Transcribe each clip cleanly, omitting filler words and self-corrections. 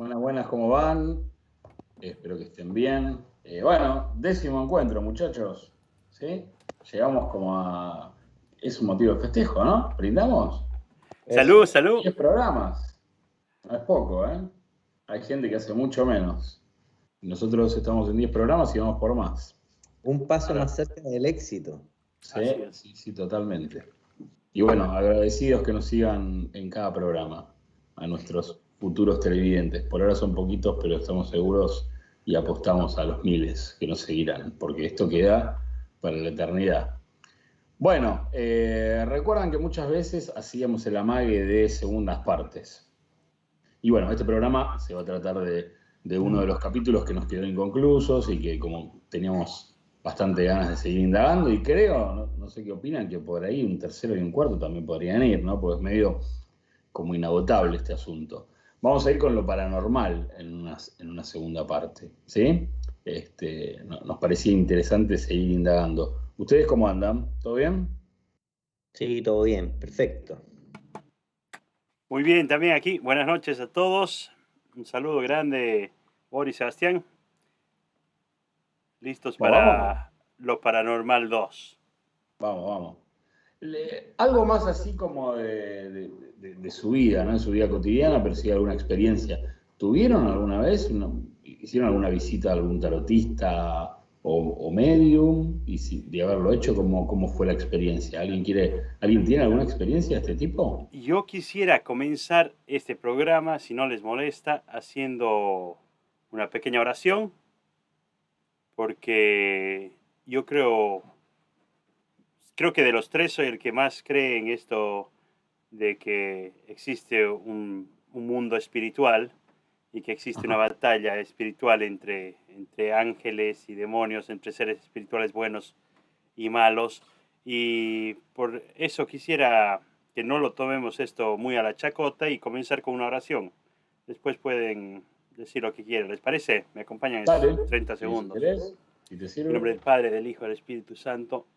Buenas, buenas, ¿cómo van? Espero que estén bien. Bueno, 10º encuentro, muchachos. ¿Sí? Llegamos como a... Es un motivo de festejo, ¿no? ¿Brindamos? Salud, Eso. salud. 10 programas. No es poco, ¿eh? Hay gente que hace mucho menos. Nosotros estamos en 10 programas y vamos por más. Un paso Ahora, más cerca del éxito. Así sí, es. sí, sí, totalmente. Y bueno, agradecidos que nos sigan en cada programa, a nuestros futuros televidentes. Por ahora son poquitos, pero estamos seguros y apostamos a los miles que nos seguirán, porque esto queda para la eternidad. Bueno, recuerdan que muchas veces hacíamos el amague de segundas partes. Y bueno, este programa se va a tratar de uno de los capítulos que nos quedó inconclusos y que como teníamos bastante ganas de seguir indagando y creo, no sé qué opinan, que por ahí un tercero y un cuarto también podrían ir, ¿no? Porque es medio como inagotable este asunto. Vamos a ir con lo paranormal en una segunda parte, ¿sí? Nos parecía interesante seguir indagando. ¿Ustedes cómo andan? ¿Todo bien? Sí, todo bien, perfecto. Muy bien, también aquí. Buenas noches a todos. Un saludo grande, Boris y Sebastián. Listos Bueno, vamos. para lo Paranormal 2. Vamos, vamos. Algo más así como de su vida, ¿no? De su vida cotidiana, pero sí alguna experiencia. ¿Tuvieron alguna vez, hicieron alguna visita a algún tarotista o medium? Y si, de haberlo hecho, ¿cómo fue la experiencia? ¿Alguien tiene alguna experiencia de este tipo? Yo quisiera comenzar este programa, si no les molesta, haciendo una pequeña oración, porque yo creo que de los tres soy el que más cree en esto de que existe un mundo espiritual y que existe una Ajá. batalla espiritual entre ángeles y demonios, entre seres espirituales buenos y malos. Y por eso quisiera que no lo tomemos esto muy a la chacota y comenzar con una oración. Después pueden decir lo que quieran. ¿Les parece? Me acompañan Dale, estos 30 sí, si segundos. querés, si te En nombre del sirve. Padre, del Hijo y del Espíritu Santo.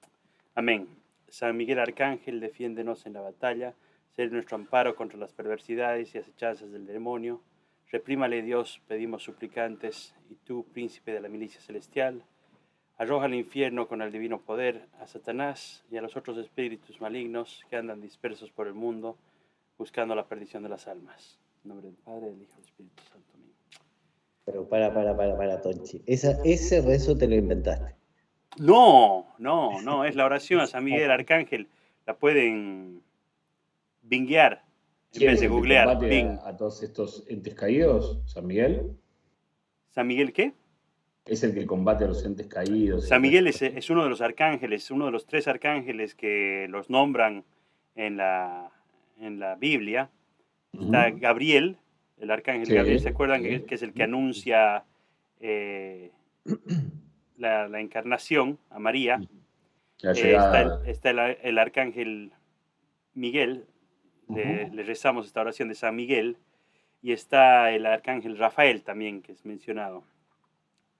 Amén. San Miguel Arcángel, defiéndenos en la batalla. Sé nuestro amparo contra las perversidades y acechanzas del demonio. Reprímale Dios, pedimos suplicantes, y tú, príncipe de la milicia celestial, arroja al infierno con el divino poder a Satanás y a los otros espíritus malignos que andan dispersos por el mundo buscando la perdición de las almas. En nombre del Padre, del Hijo y del Espíritu Santo. Amén. Pero para, Tonchi. Ese rezo te lo inventaste. No, no, no, es la oración a San Miguel Arcángel. La pueden binguear en ¿Quién vez es de el que googlear. combate Bing. a todos estos entes caídos? ¿San Miguel? ¿San Miguel qué? ¿Es el que combate a los entes caídos y a San todas Miguel esas es cuestiones? uno de los arcángeles, uno de los tres arcángeles que los nombran en la Biblia. Está Ujú. Gabriel, el arcángel Gabriel, ¿se Sí, acuerdan sí. que es el que anuncia eh, la encarnación a María? La Está, llegada. el arcángel Miguel, Ujú. le rezamos esta oración de San Miguel, y está el arcángel Rafael también, que es mencionado.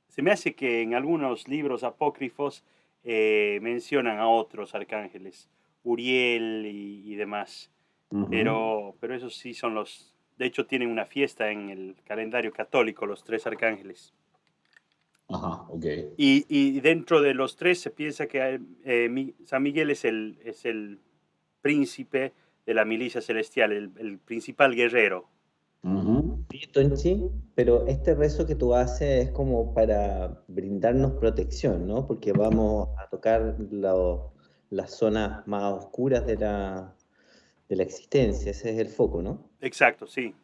Se me hace que en algunos libros apócrifos mencionan a otros arcángeles, Uriel y demás, Ujú. pero esos sí son los... De hecho, tienen una fiesta en el calendario católico, los tres arcángeles. Ajá, ok. Y dentro de los tres se piensa que San Miguel es el príncipe de la milicia celestial, el principal guerrero. Ujú. Oye, Tonchi, pero este rezo que tú haces es como para brindarnos protección, ¿no? Porque vamos a tocar las zonas más oscuras de la existencia, ese es el foco, ¿no? Exacto, sí.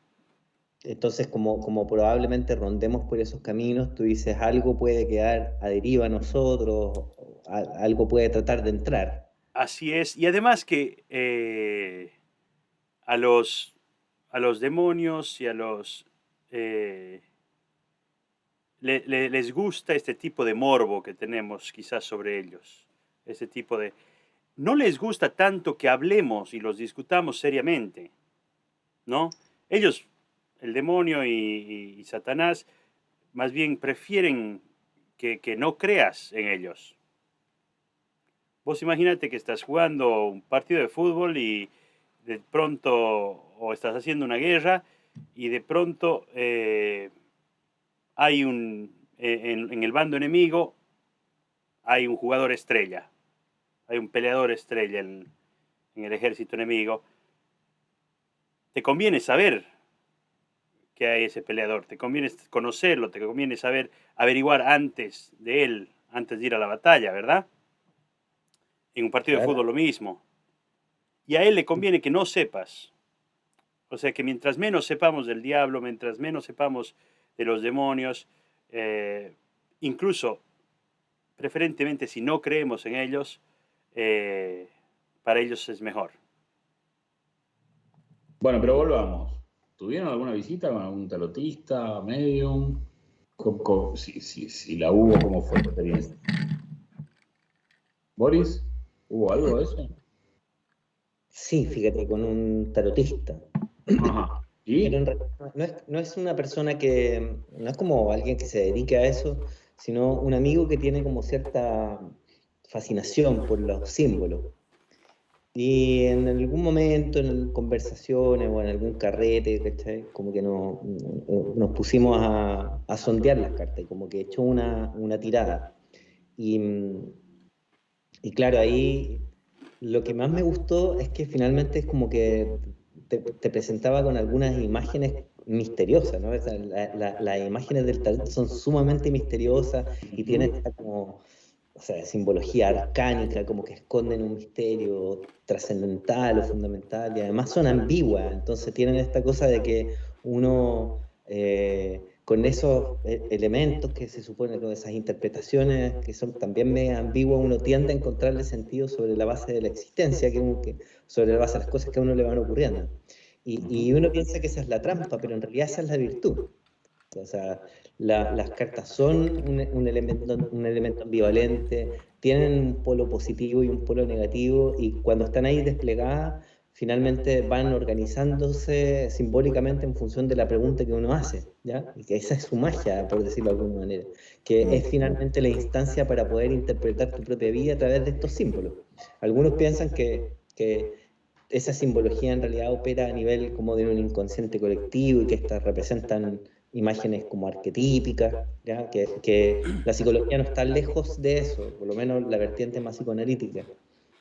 Entonces, como probablemente rondemos por esos caminos, tú dices, algo puede quedar a deriva a nosotros, algo puede tratar de entrar. Así es. Y además que a los, a los demonios y a los... eh, les gusta este tipo de morbo que tenemos quizás sobre ellos. Ese tipo de... No les gusta tanto que hablemos y los discutamos seriamente, ¿no? Ellos, el demonio y Satanás, más bien prefieren que no creas en ellos. Vos imagínate que estás jugando un partido de fútbol y de pronto o estás haciendo una guerra y de pronto hay en el bando enemigo hay un jugador estrella, hay un peleador estrella en el ejército enemigo. Te conviene saber que hay ese peleador, te conviene conocerlo, te conviene saber, averiguar antes de él, antes de ir a la batalla, ¿verdad? En un partido de Claro. fútbol lo mismo. Y a él le conviene que no sepas. O sea que mientras menos sepamos del diablo, mientras menos sepamos de los demonios, incluso preferentemente si no creemos en ellos, para ellos es mejor. Bueno, pero volvamos. ¿Tuvieron alguna visita con algún tarotista, medium? Si la hubo, ¿cómo fue la experiencia? ¿Boris? ¿Hubo algo de eso? Sí, fíjate, con un tarotista. Ajá. Pero en ¿Y? realidad no es una persona que, no es como alguien que se dedique a eso, sino un amigo que tiene como cierta fascinación por los símbolos. Y en algún momento, en conversaciones o en algún carrete, ¿cachai? Como que nos pusimos a sondear las cartas y como que echó una tirada. Y, y claro, ahí lo que más me gustó es que finalmente es como que te presentaba con algunas imágenes misteriosas, ¿no? O sea, las imágenes del tarot son sumamente misteriosas y tienen esta como, o sea, simbología arcánica, como que esconden un misterio trascendental o fundamental, y además son ambiguas, entonces tienen esta cosa de que uno, con esos elementos que se supone, con esas interpretaciones que son también medio ambiguas, uno tiende a encontrarle sentido sobre la base de la existencia, sobre la base de las cosas que a uno le van ocurriendo. Y uno piensa que esa es la trampa, pero en realidad esa es la virtud. O sea, las cartas son un elemento ambivalente, tienen un polo positivo y un polo negativo, y cuando están ahí desplegadas, finalmente van organizándose simbólicamente en función de la pregunta que uno hace, ¿ya? Y que esa es su magia, por decirlo de alguna manera, que es finalmente la instancia para poder interpretar tu propia vida a través de estos símbolos. Algunos piensan que esa simbología en realidad opera a nivel como de un inconsciente colectivo y que estas representan imágenes como arquetípicas, ¿ya? Que la psicología no está lejos de eso, por lo menos la vertiente más psicoanalítica.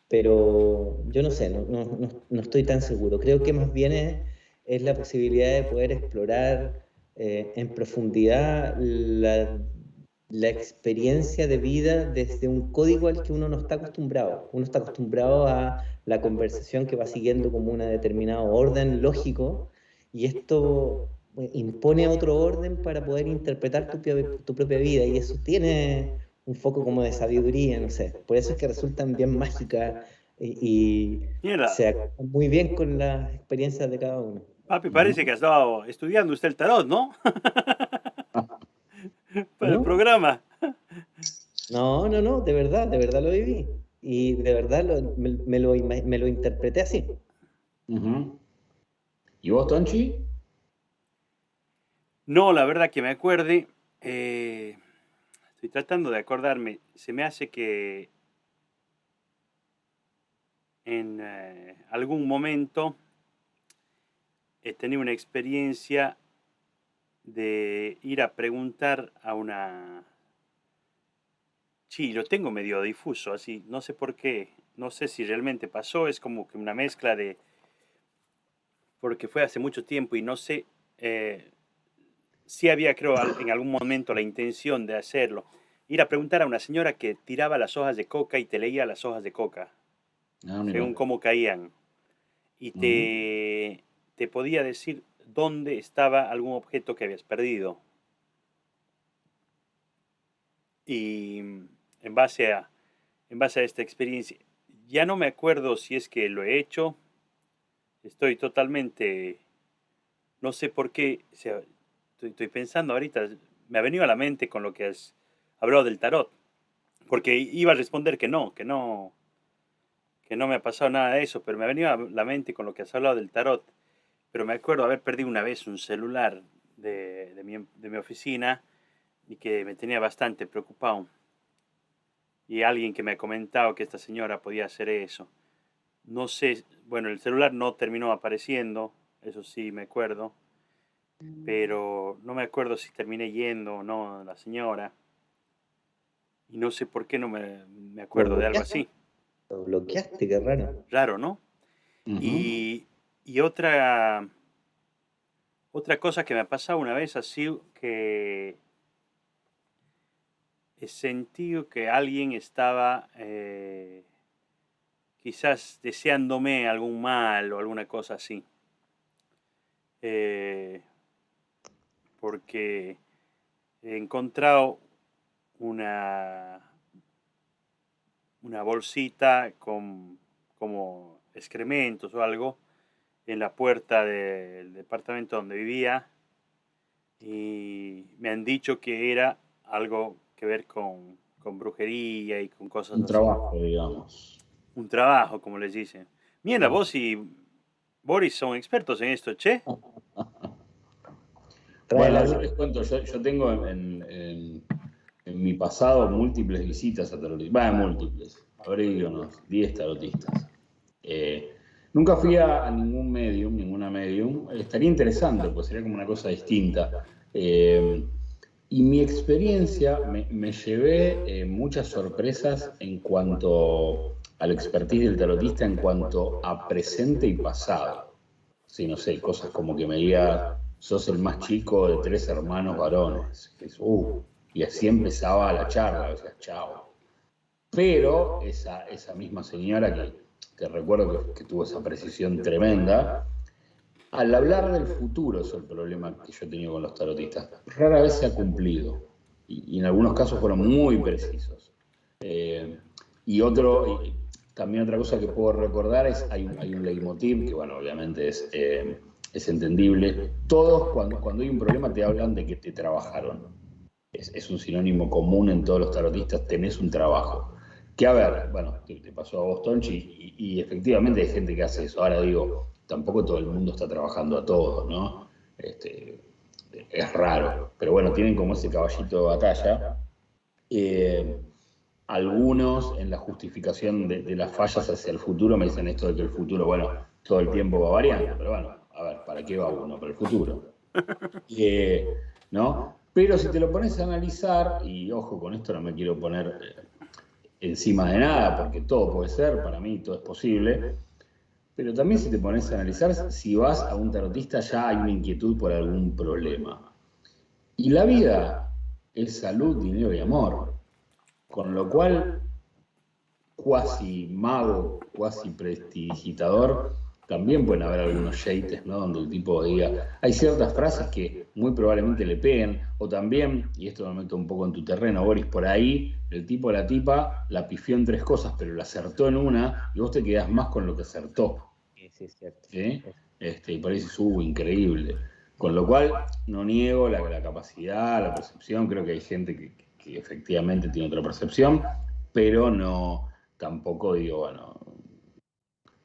Pero yo no sé, no estoy tan seguro. Creo que más bien es la posibilidad de poder explorar en profundidad la experiencia de vida desde un código al que uno no está acostumbrado. Uno está acostumbrado a la conversación que va siguiendo como un determinado orden lógico, y esto impone otro orden para poder interpretar tu propia vida, y eso tiene un foco como de sabiduría, no sé. Por eso es que resultan bien mágicas y Mira, se acoplan muy bien con las experiencias de cada uno. papi, parece que Ujú. ha estado estudiando usted el tarot, ¿no? Para el ¿No? programa. No, de verdad lo viví. Y de verdad me lo interpreté así. Ujú. ¿Y vos, Tonchi? No, la verdad que me acuerde. eh, Estoy tratando de acordarme. Se me hace que en algún momento he tenido una experiencia de ir a preguntar a una... Sí, lo tengo medio difuso, así, no sé por qué, no sé si realmente pasó, es como que una mezcla de... porque fue hace mucho tiempo y no sé, eh, si había, creo, en algún momento la intención de hacerlo. Ir a preguntar a una señora que tiraba las hojas de coca y te leía las hojas de coca, Ah, mira. según cómo caían. Y Ujú. te podía decir dónde estaba algún objeto que habías perdido. Y en base a esta experiencia, ya no me acuerdo si es que lo he hecho, estoy totalmente, no sé por qué, o sea, estoy pensando ahorita, me ha venido a la mente con lo que has hablado del tarot, porque iba a responder que no me ha pasado nada de eso, pero me ha venido a la mente con lo que has hablado del tarot. Pero me acuerdo haber perdido una vez un celular de mi oficina y que me tenía bastante preocupado. Y alguien que me ha comentado que esta señora podía hacer eso. No sé, bueno, el celular no terminó apareciendo, eso sí me acuerdo. pero no me acuerdo si terminé yendo o no la señora. Y no sé por qué no me acuerdo de algo así. Lo bloqueaste, qué raro. Raro, ¿no? Ujú. Y otra cosa que me ha pasado una vez así, que he sentido que alguien estaba quizás deseándome algún mal o alguna cosa así. Eh, porque he encontrado una, una bolsita con como excrementos o algo en la puerta del departamento donde vivía y me han dicho que era algo que ver con brujería y con cosas Un así. trabajo, digamos. Un trabajo, como les dicen. Mira, vos y Boris son expertos en esto, che. Trae Bueno, la yo luz. les cuento, yo tengo en mi pasado múltiples visitas a tarotistas. Bueno, múltiples. Habré ido unos 10 tarotistas. Eh, Nunca fui a ningún medium, ninguna medium. Estaría interesante, pues sería como una cosa distinta. Eh, y mi experiencia me llevé muchas sorpresas en cuanto al expertise del tarotista en cuanto a presente y pasado. Sí, no sé, cosas como que me diga, sos el más chico de 3 hermanos varones. Y así empezaba la charla, o sea, chao. Pero esa misma señora que recuerdo que tuvo esa precisión tremenda, al hablar del futuro, es el problema que yo he tenido con los tarotistas, rara vez se ha cumplido. Y en algunos casos fueron muy precisos. Eh, y también otra cosa que puedo recordar es, hay un leitmotiv, que bueno, obviamente es entendible. Todos cuando hay un problema te hablan de que te trabajaron. Es un sinónimo común en todos los tarotistas, tenés un trabajo. Que a ver, bueno, te pasó a vos, Tonchi, y efectivamente hay gente que hace eso. Ahora digo, tampoco todo el mundo está trabajando a todos, ¿no? Este, es raro, pero bueno, tienen como ese caballito de batalla. Eh, Algunos en la justificación de las fallas hacia el futuro me dicen esto de que el futuro, bueno, todo el tiempo va variando, pero bueno, a ver, ¿para qué va uno? Para el futuro. ¿No? Pero si te lo pones a analizar, y ojo, con esto no me quiero poner encima de nada, porque todo puede ser, para mí todo es posible, pero también si te pones a analizar, si vas a un tarotista ya hay una inquietud por algún problema. Y la vida es salud, dinero y amor, con lo cual cuasi mago, cuasi prestidigitador, también pueden haber algunos yates, ¿no? Donde el tipo diga, hay ciertas frases que muy probablemente le peguen, o también, y esto me meto un poco en tu terreno, Boris, por ahí el tipo o la tipa la pifió en 3 cosas, pero la acertó en una, y vos te quedás más con lo que acertó, Sí, sí, es cierto. ¿sí? Y por ahí dices, increíble. Con lo cual, no niego la capacidad, la percepción, creo que hay gente que efectivamente tiene otra percepción, pero no, tampoco digo, bueno,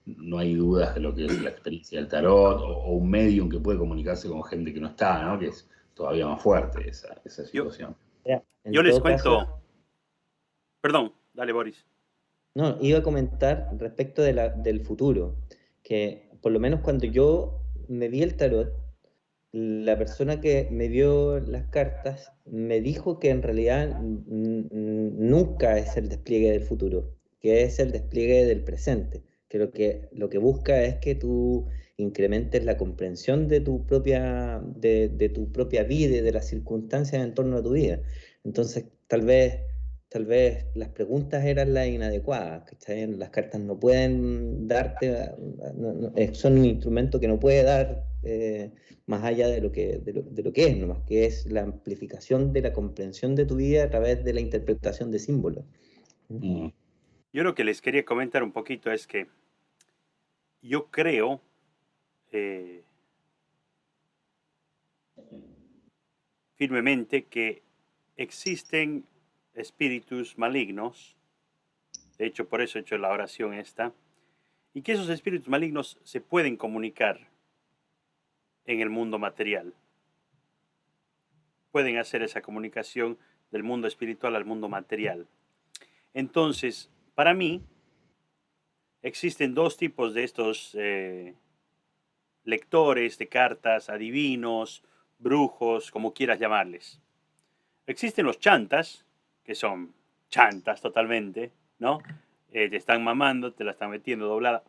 no hay dudas de lo que es la experiencia del tarot o un medium que puede comunicarse con gente que no está, ¿no? Que es todavía más fuerte esa Yo, situación. Mira, yo en les todo caso, cuento, perdón, dale Boris. no, iba a comentar respecto del futuro, que por lo menos cuando yo me vi el tarot, la persona que me vio las cartas me dijo que en realidad nunca es el despliegue del futuro, que es el despliegue del presente, que lo que busca es que tú incrementes la comprensión de tu propia vida y de las circunstancias en torno a tu vida. Entonces, tal vez las preguntas eran las inadecuadas, ¿cachai? Las cartas no pueden darte, son un instrumento que no puede dar más allá de lo que es, nomás, que es la amplificación de la comprensión de tu vida a través de la interpretación de símbolos. ¿Mm? Mm. Yo lo que les quería comentar un poquito es que yo creo eh, firmemente que existen espíritus malignos, de hecho por eso he hecho la oración esta, y que esos espíritus malignos se pueden comunicar en el mundo material, pueden hacer esa comunicación del mundo espiritual al mundo material. Entonces, para mí, existen dos tipos de estos lectores de cartas, adivinos brujos, como quieras llamarles. Existen los chantas, que son chantas totalmente, ¿no? Te están mamando, te la están metiendo doblada.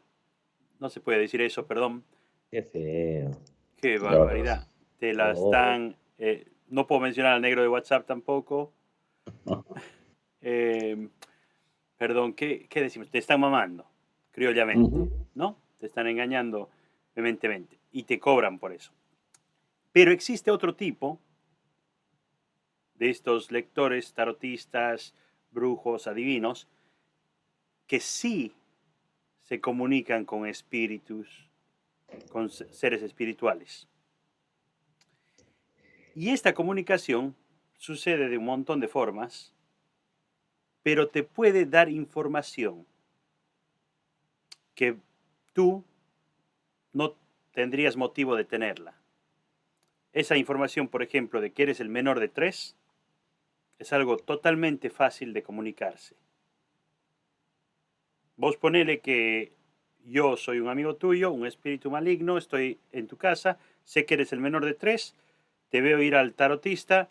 No se puede decir eso, perdón. Qué feo. Qué Claro. barbaridad. Te la Oh, están... no puedo mencionar al negro de WhatsApp tampoco. Eh, Perdón, ¿qué decimos? Te están mamando, criollamente, Ujú. ¿no? Te están engañando vehementemente y te cobran por eso. Pero existe otro tipo de estos lectores, tarotistas, brujos, adivinos, que sí se comunican con espíritus, con seres espirituales. Y esta comunicación sucede de un montón de formas, pero te puede dar información que tú no tendrías motivo de tenerla. Esa información, por ejemplo, de que eres el menor de 3, es algo totalmente fácil de comunicarse. Vos ponele que yo soy un amigo tuyo, un espíritu maligno, estoy en tu casa, sé que eres el menor de 3, te veo ir al tarotista,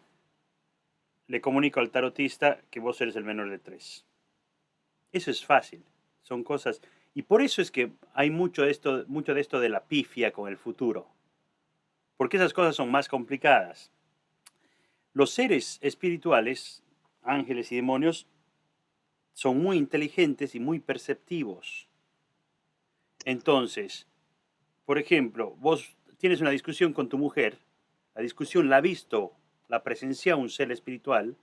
le comunico al tarotista que vos eres el menor de 3. Eso es fácil, son cosas... Y por eso es que hay mucho de esto de la pifia con el futuro, porque esas cosas son más complicadas. Los seres espirituales, ángeles y demonios, son muy inteligentes y muy perceptivos. Entonces, por ejemplo, vos tienes una discusión con tu mujer, la discusión la ha visto, la presencia un ser espiritual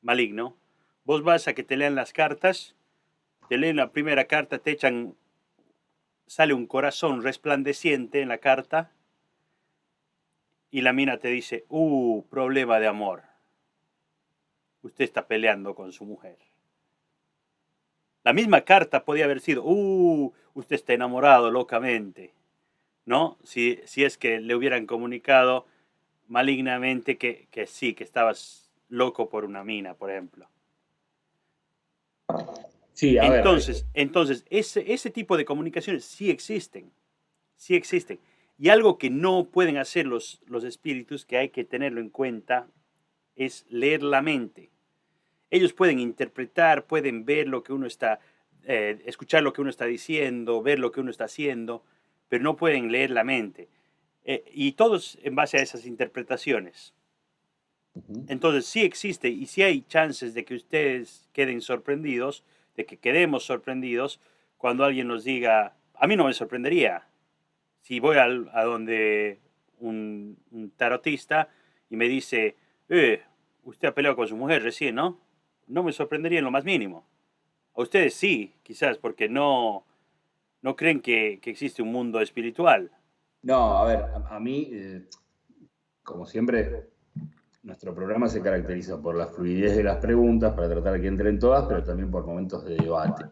maligno, vos vas a que te lean las cartas, te leen la primera carta, te echan, sale un corazón resplandeciente en la carta y la mina te dice, problema de amor, usted está peleando con su mujer. La misma carta podía haber sido, usted está enamorado locamente, ¿no? Si es que le hubieran comunicado malignamente que sí, que estabas loco por una mina, por ejemplo. Sí, a ver, Entonces ese tipo de comunicaciones sí existen, sí existen. Y algo que no pueden hacer los espíritus, que hay que tenerlo en cuenta, es leer la mente. Ellos pueden interpretar, pueden ver lo que uno está, escuchar lo que uno está diciendo, ver lo que uno está haciendo, pero no pueden leer la mente. Y todos en base a esas interpretaciones. ujú. Entonces sí existe y sí hay chances de que ustedes queden sorprendidos, de que quedemos sorprendidos cuando alguien nos diga, a mí no me sorprendería si voy a donde un tarotista y me dice, usted ha peleado con su mujer recién, ¿no? No me sorprendería en lo más mínimo. A ustedes sí, quizás, porque no creen que existe un mundo espiritual. no, a ver, a mí, como siempre, nuestro programa se caracteriza por la fluidez de las preguntas para tratar de que entren todas, pero también por momentos de debate.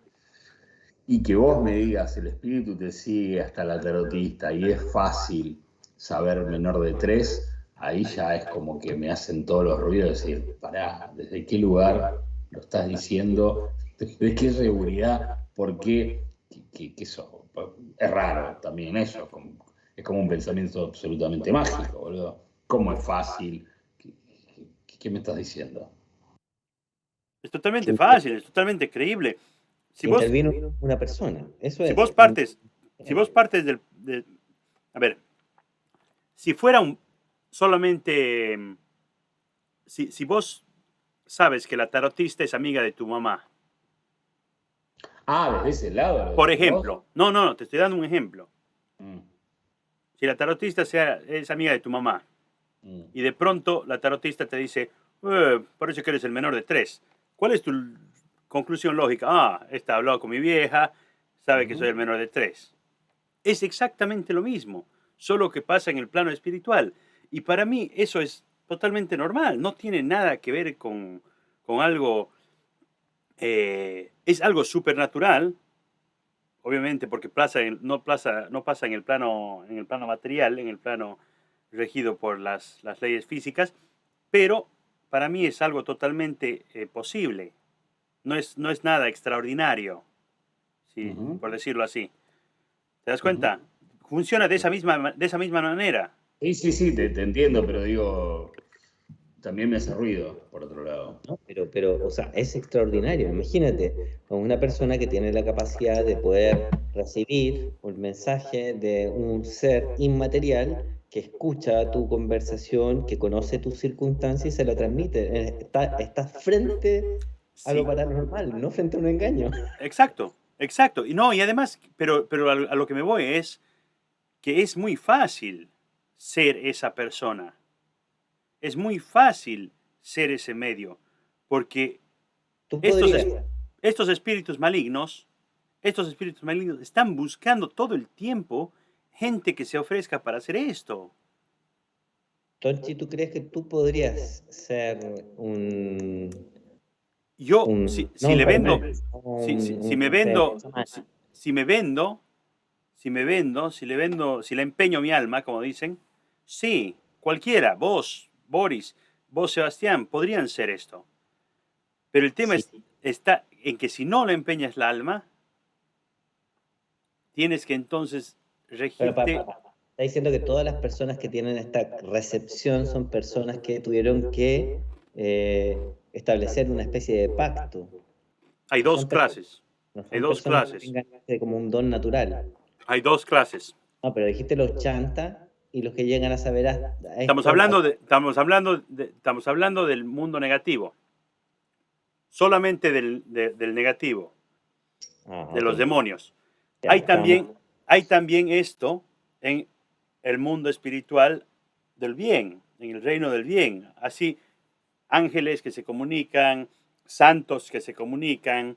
Y que vos me digas, el espíritu te sigue hasta la tarotista y es fácil saber menor de 3, ahí ya es como que me hacen todos los ruidos de decir, pará, ¿desde qué lugar lo estás diciendo? ¿De qué seguridad? ¿Por qué? ¿Qué eso? Es raro también eso, es como un pensamiento absolutamente mágico, boludo. ¿Cómo es fácil? ¿Qué me estás diciendo? Es totalmente Que, fácil, es totalmente creíble. Si que vos, intervino una persona. Eso si es. vos partes, si vos partes a ver, si fuera solamente, si vos sabes que la tarotista es amiga de tu mamá, Ah, desde ese lado lo por decís vos. ejemplo, no, te estoy dando un ejemplo. Mm, Si la tarotista es amiga de tu mamá mm. y de pronto la tarotista te dice, parece que eres el menor de 3, ¿cuál es tu conclusión lógica? Esta ha hablado con mi vieja, sabe que soy el Ujú. menor de 3. Es exactamente lo mismo, solo que pasa en el plano espiritual. Y para mí eso es totalmente normal, no tiene nada que ver con algo, es algo supernatural, obviamente porque no pasa en el plano material, en el plano regido por las leyes físicas, pero para mí es algo totalmente posible, no es nada extraordinario, ¿sí? Ujú, Por decirlo así. ¿Te das ujú. cuenta? Funciona de esa misma manera. Sí, te entiendo, pero digo, también me hace ruido, por otro lado. ¿no? O sea, es extraordinario. Imagínate, con una persona que tiene la capacidad de poder recibir un mensaje de un ser inmaterial que escucha tu conversación, que conoce tus circunstancias y se lo transmite. Está frente a lo Sí, paranormal, no frente a un engaño. exacto, exacto. Y no, y además, pero a lo que me voy es que es muy fácil ser esa persona. Es muy fácil ser ese medio, porque Tú estos, podrías, estos espíritus malignos, estos espíritus malignos están buscando todo el tiempo gente que se ofrezca para hacer esto. Tonchi, ¿tú crees que tú podrías ser Yo, si no un le vendo, Fernández, no si me no sé, vendo, chamán? si me vendo, si le vendo, si le empeño mi alma, como dicen, sí, cualquiera, vos, Boris, vos, Sebastián, podrían ser esto. Pero el tema Sí, está en que si no le empeñas la alma, tienes que entonces pero regirte. está diciendo que todas las personas que tienen esta recepción son personas que tuvieron que establecer una especie de pacto. Hay No dos son, clases. no Hay son dos personas que clases. tengan como un don natural. Hay dos clases. No, pero dijiste los chantas y los que llegan a saber a Estamos esto. hablando, estamos hablando del mundo negativo. Solamente del negativo, de Ok. los demonios. Ya, Hay estamos. también, hay también esto en el mundo espiritual del bien, en el reino del bien. Así, ángeles que se comunican, santos que se comunican,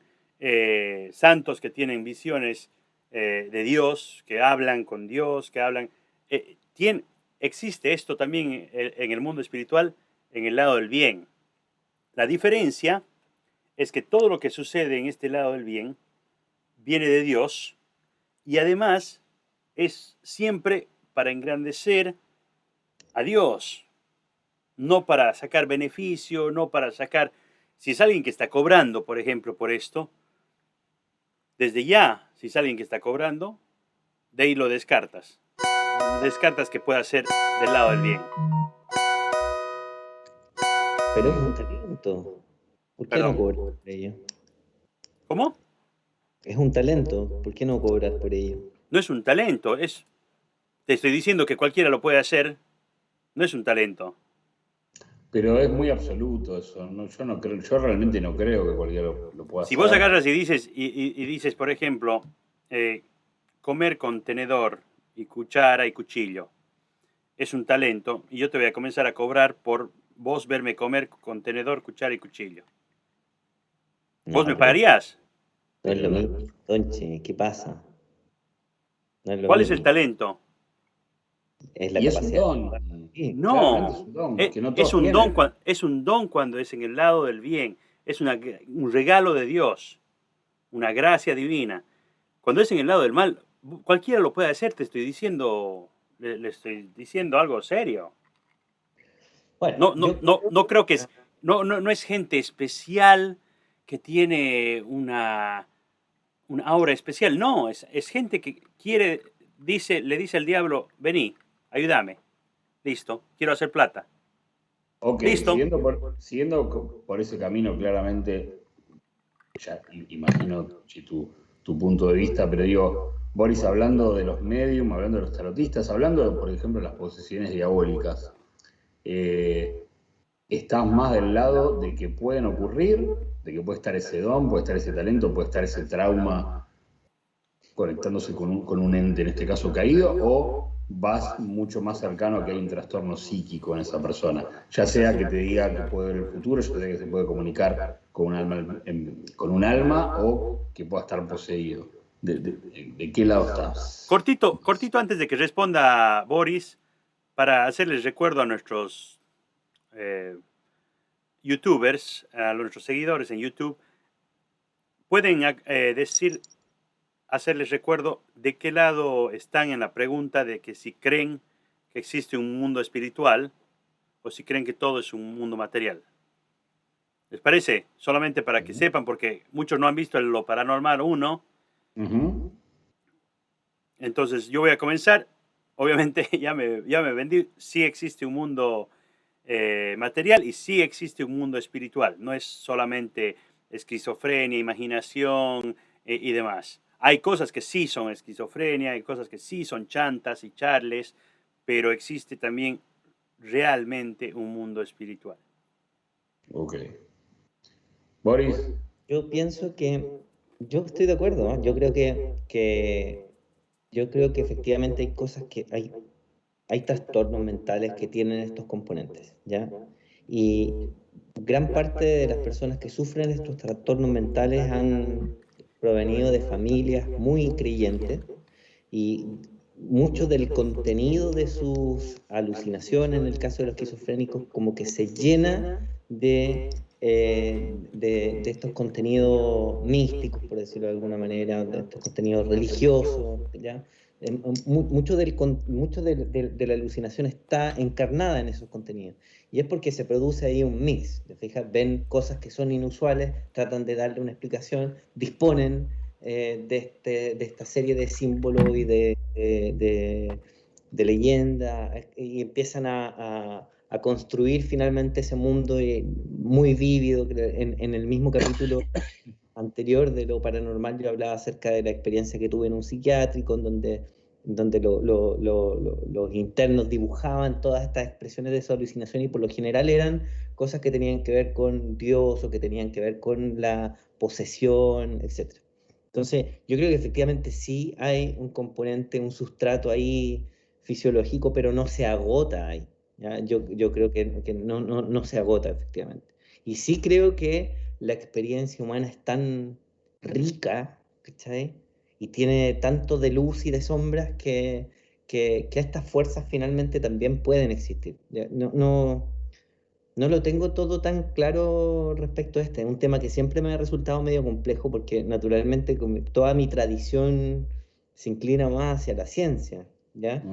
santos que tienen visiones de Dios, que hablan con Dios, que hablan. Tiene, existe esto también en el mundo espiritual, en el lado del bien. La diferencia es que todo lo que sucede en este lado del bien viene de Dios y además es siempre para engrandecer a Dios, no para sacar beneficio, no para sacar... Si es alguien que está cobrando, por ejemplo, por esto, desde ya, si es alguien que está cobrando, de ahí lo descartas. Descartas que pueda ser del lado del bien. Pero es un talento. ¿Por qué no Perdón. cobrar por ello? ¿Cómo? Es un talento. ¿Por qué no cobrar por ello? No es un talento, es... Te estoy diciendo que cualquiera lo puede hacer, no es un talento. Pero es muy absoluto eso. Yo no creo, yo realmente no creo que cualquiera lo pueda Si vos hacer. agarras y dices, y dices, por ejemplo, comer con tenedor y cuchara y cuchillo es un talento, y yo te voy a comenzar a cobrar por vos verme comer con tenedor, cuchara y cuchillo. ¿Vos No, me pero pagarías? no es Pero lo no, mismo, Tonchi. ¿Qué pasa? No es lo ¿Cuál es el mismo. talento? Es la y es un capacidad. don, Sí. claramente es No, un don, que no es todos un don, tienen. es un don cuando es en el lado del bien, es un regalo de Dios, una gracia divina. Cuando es en el lado del mal, cualquiera lo puede hacer, te estoy diciendo, le estoy diciendo algo serio. Bueno, No, no, no, no creo que es, no es gente especial que tiene una aura especial, no, es gente que quiere, le dice al diablo, vení, ayúdame, listo, quiero hacer plata, Ok, listo. por ese camino, claramente, ya imagino si tu punto de vista, pero digo, Boris, hablando de los medium, hablando de los tarotistas, hablando, por ejemplo, de las posesiones diabólicas, eh, estás más del lado de que pueden ocurrir, de que puede estar ese don, puede estar ese talento, puede estar ese trauma conectándose con un ente, en este caso caído, o vas mucho más cercano a que hay un trastorno psíquico en esa persona, ya sea que te diga que puede ver el futuro, ya sea que se puede comunicar con un alma, con un alma o que pueda estar poseído. ¿De qué lado estás? Cortito, cortito antes de que responda Boris, para hacerles recuerdo a nuestros eh, youtubers, a nuestros seguidores en YouTube, pueden hacerles recuerdo de qué lado están en la pregunta de que si creen que existe un mundo espiritual o si creen que todo es un mundo material. ¿Les parece? Solamente para que sepan, porque muchos no han visto lo paranormal 1. Uh -huh. Entonces yo voy a comenzar obviamente ya me vendí, sí existe un mundo material y sí existe un mundo espiritual. No es solamente esquizofrenia, imaginación y demás. Hay cosas que sí son esquizofrenia, hay cosas que sí son chantas y charles, pero existe también realmente un mundo espiritual. Ok. Boris, Yo pienso que, yo estoy de acuerdo, ¿no? Yo creo que efectivamente hay cosas hay trastornos mentales que tienen estos componentes, ¿ya? Y gran parte de las personas que sufren estos trastornos mentales han provenido de familias muy creyentes y mucho del contenido de sus alucinaciones, en el caso de los esquizofrénicos, como que se llena de estos contenidos místicos, por decirlo de alguna manera, de estos contenidos religiosos, ¿ya? De la alucinación está encarnada en esos contenidos. Y es porque se produce ahí un mix. ¿Te fijas? Ven cosas que son inusuales, tratan de darle una explicación, disponen de esta serie de símbolos y de leyenda, y empiezan a construir finalmente ese mundo muy vívido. En el mismo capítulo anterior de lo paranormal yo hablaba acerca de la experiencia que tuve en un psiquiátrico, en donde los internos dibujaban todas estas expresiones de su alucinación y por lo general eran cosas que tenían que ver con Dios o que tenían que ver con la posesión, etc. Entonces, yo creo que efectivamente sí hay un componente, un sustrato ahí fisiológico, pero no se agota ahí. ¿Ya? Yo creo que no se agota efectivamente. Y sí creo que la experiencia humana es tan rica, ¿cachai? Y tiene tanto de luz y de sombras que estas fuerzas finalmente también pueden existir. ¿Ya? No lo tengo todo tan claro respecto a este. Es un tema que siempre me ha resultado medio complejo porque naturalmente como toda mi tradición se inclina más hacia la ciencia, ¿ya?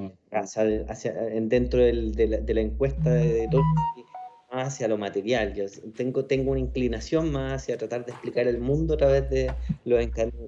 Dentro de la encuesta de Tolstoy, más hacia lo material. Yo tengo una inclinación más hacia tratar de explicar el mundo a través de los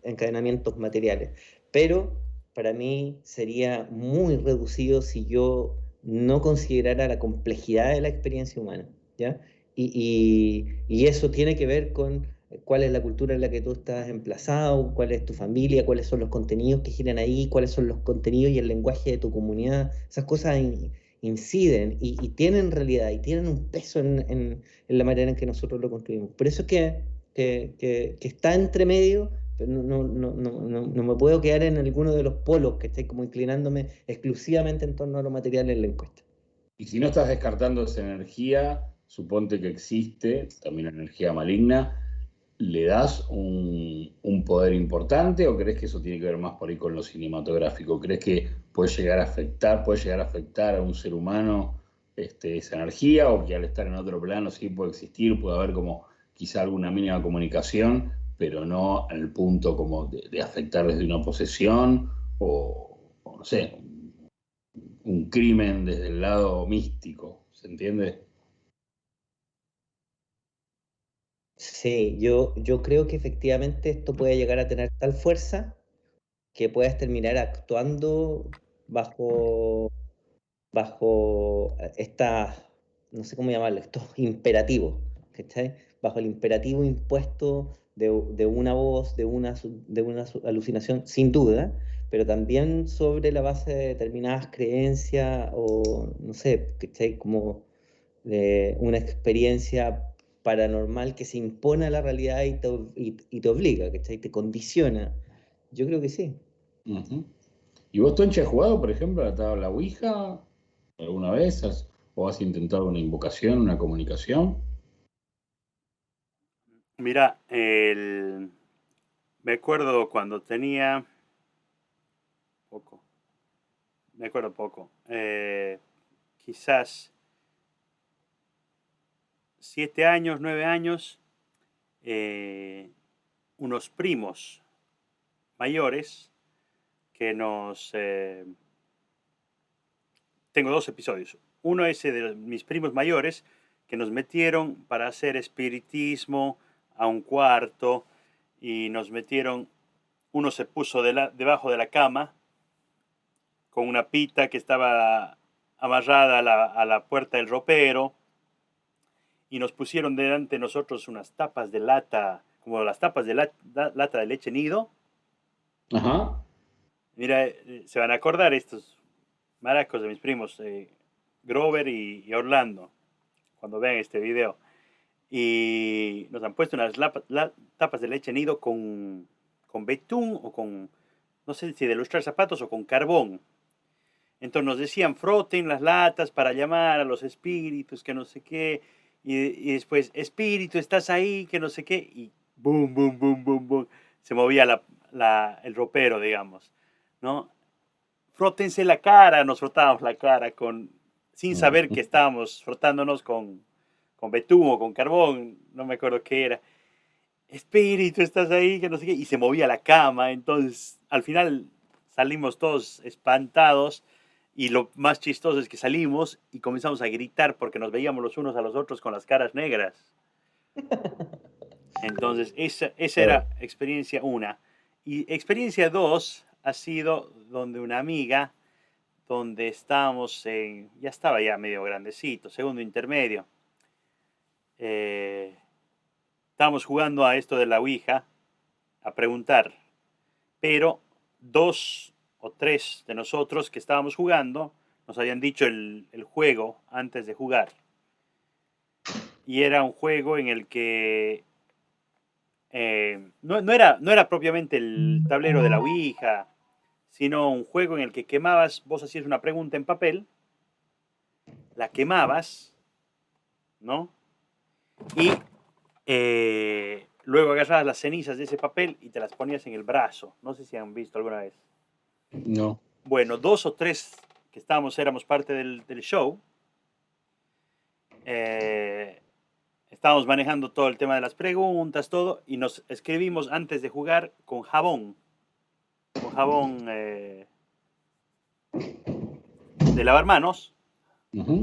encadenamientos materiales. Pero para mí sería muy reducido si yo no considerara la complejidad de la experiencia humana. ¿Ya? Y eso tiene que ver con cuál es la cultura en la que tú estás emplazado, cuál es tu familia, cuáles son los contenidos que giran ahí, cuáles son los contenidos y el lenguaje de tu comunidad. Esas cosas inciden y tienen realidad y tienen un peso en la manera en que nosotros lo construimos. Por eso es que está entre medio, pero no me puedo quedar en alguno de los polos que estoy como inclinándome exclusivamente en torno a lo material en la encuesta. y si no estás descartando esa energía, suponte que existe también energía maligna, ¿le das un poder importante o crees que eso tiene que ver más por ahí con lo cinematográfico? ¿Crees que puede llegar a afectar a un ser humano esa energía o que al estar en otro plano sí puede existir, puede haber como quizá alguna mínima comunicación, pero no al punto como de afectar desde una posesión o no sé, un crimen desde el lado místico, ¿se entiende? Sí, yo creo que efectivamente esto puede llegar a tener tal fuerza que puedas terminar actuando bajo, bajo no sé cómo llamarlo, estos imperativos, ¿cachai? Bajo el imperativo impuesto de una voz, de una alucinación, sin duda, pero también sobre la base de determinadas creencias o, no sé, ¿cachai? Como una experiencia paranormal que se impone a la realidad y te obliga, ¿cachai? Te condiciona. Yo creo que sí. Ujú. ¿Y vos, Tonchi, has jugado, por ejemplo, a la tabla Ouija alguna vez? ¿O has intentado una invocación, una comunicación? Mira, me acuerdo cuando tenía poco, me acuerdo poco, quizás 7 años, 9 años, eh, unos primos mayores que tengo dos episodios. Uno es de mis primos mayores que nos metieron para hacer espiritismo a un cuarto y nos metieron, uno se puso debajo de la cama con una pita que estaba amarrada a la puerta del ropero, y nos pusieron delante de nosotros unas tapas de lata, como las tapas de lata de leche nido. Ajá. Mira, se van a acordar estos maracos de mis primos, Grover y Orlando, cuando vean este video. Y nos han puesto unas tapas de leche nido con betún o con, no sé si de lustrar zapatos o con carbón. Entonces nos decían, froten las latas para llamar a los espíritus, que no sé qué. Y después, espíritu, estás ahí, que no sé qué. Y boom, boom, boom, boom, boom. Se movía el ropero, digamos, ¿no? Frótense la cara, nos frotábamos la cara sin saber que estábamos frotándonos con betún o con carbón, no me acuerdo qué era. Espíritu, estás ahí, que no sé qué. Y se movía la cama, entonces al final salimos todos espantados. Y lo más chistoso es que salimos y comenzamos a gritar porque nos veíamos los unos a los otros con las caras negras. Entonces, esa era experiencia 1. Y experiencia 2 ha sido donde una amiga, donde estábamos ya estaba ya medio grandecito, segundo intermedio. Estábamos jugando a esto de la Ouija, a preguntar. Pero 2 o 3 de nosotros que estábamos jugando nos habían dicho el juego antes de jugar. Y era un juego en el que no era propiamente el tablero de la Ouija, sino un juego en el que quemabas, vos hacías una pregunta en papel, la quemabas, ¿no? Y luego agarrabas las cenizas de ese papel y te las ponías en el brazo. No sé si han visto alguna vez. No. Bueno, 2 o 3 que éramos parte del show. Estábamos manejando todo el tema de las preguntas, todo, y nos escribimos antes de jugar con jabón. Con jabón de lavar manos. Uh-huh.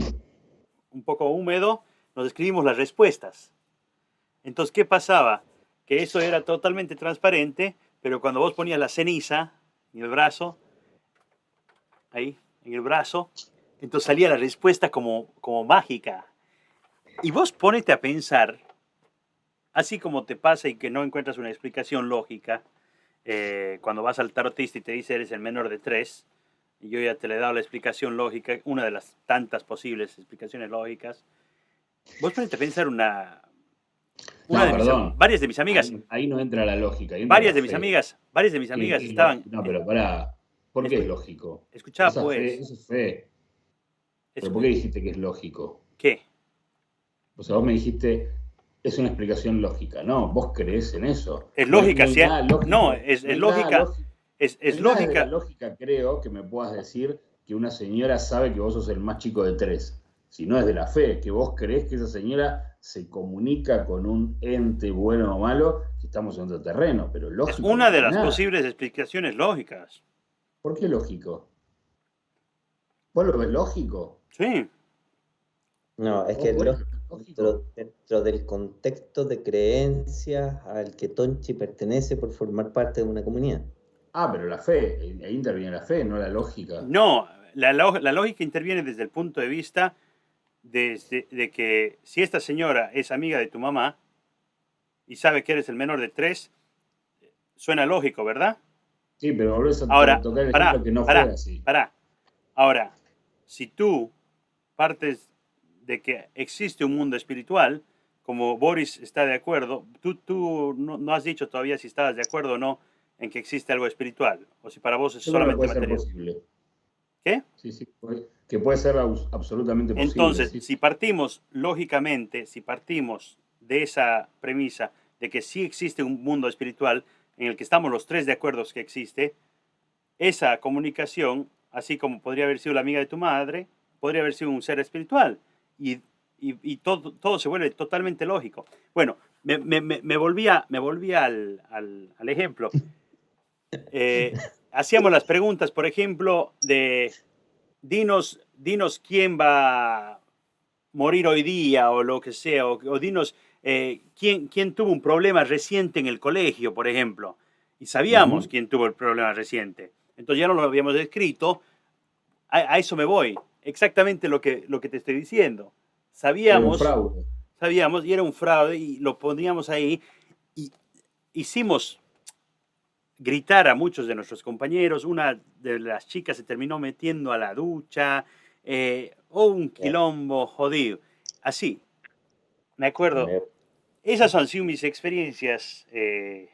Un poco húmedo. Nos escribimos las respuestas. Entonces, ¿qué pasaba? Que eso era totalmente transparente, pero cuando vos ponías la ceniza en el brazo, ahí, en el brazo, entonces salía la respuesta como mágica. Y vos ponete a pensar, así como te pasa y que no encuentras una explicación lógica, cuando vas al tarotista y te dice eres el menor de 3, y yo ya te le he dado la explicación lógica, una de las tantas posibles explicaciones lógicas, vos ponete a pensar varias de mis amigas. Ahí no entra la lógica. Varias de mis amigas estaban. No, pero pará. ¿Por qué es lógico? Escuchá, pues. Eso es fe. ¿Pero por qué dijiste que es lógico? ¿Qué? O sea, vos me dijiste, es una explicación lógica. No, vos creés en eso. Es lógica, ¿sí? No, es lógica. Es lógica. Lógica, creo que me puedas decir que una señora sabe que vos sos el más chico de 3. Si no es de la fe, que vos creés que esa señora se comunica con un ente bueno o malo, que estamos en otro terreno, pero lógico. Es una de las posibles explicaciones lógicas. ¿Por qué lógico? ¿Vos lo ves lógico? Sí. No, es que dentro del contexto de creencias al que Tonchi pertenece por formar parte de una comunidad. Ah, pero la fe, ahí interviene la fe, no la lógica. No, la lógica interviene desde el punto de vista de que si esta señora es amiga de tu mamá y sabe que eres el menor de 3, suena lógico, ¿verdad? Sí, pero volvés a tocar el ejemplo que no fue así. Ahora, si tú partes de que existe un mundo espiritual, como Boris está de acuerdo, tú no has dicho todavía si estabas de acuerdo o no en que existe algo espiritual, o si para vos es solamente material. Posible. ¿Qué? Sí, que puede ser absolutamente posible. Entonces, sí. Si partimos lógicamente, si partimos de esa premisa de que sí existe un mundo espiritual en el que estamos los 3 de acuerdo que existe, esa comunicación, así como podría haber sido la amiga de tu madre, podría haber sido un ser espiritual. Y todo se vuelve totalmente lógico. Bueno, me volví al ejemplo. Hacíamos las preguntas, por ejemplo, de dinos quién va a morir hoy día o lo que sea, o dinos quién tuvo un problema reciente en el colegio, por ejemplo. Y sabíamos quién tuvo el problema reciente. Entonces ya no lo habíamos escrito, a eso me voy. Exactamente lo que te estoy diciendo. Era un fraude. Sabíamos, y era un fraude, y lo poníamos ahí, y hicimos gritar a muchos de nuestros compañeros. Una de las chicas se terminó metiendo a la ducha, un quilombo jodido. Así, me acuerdo. Esas han sido mis experiencias en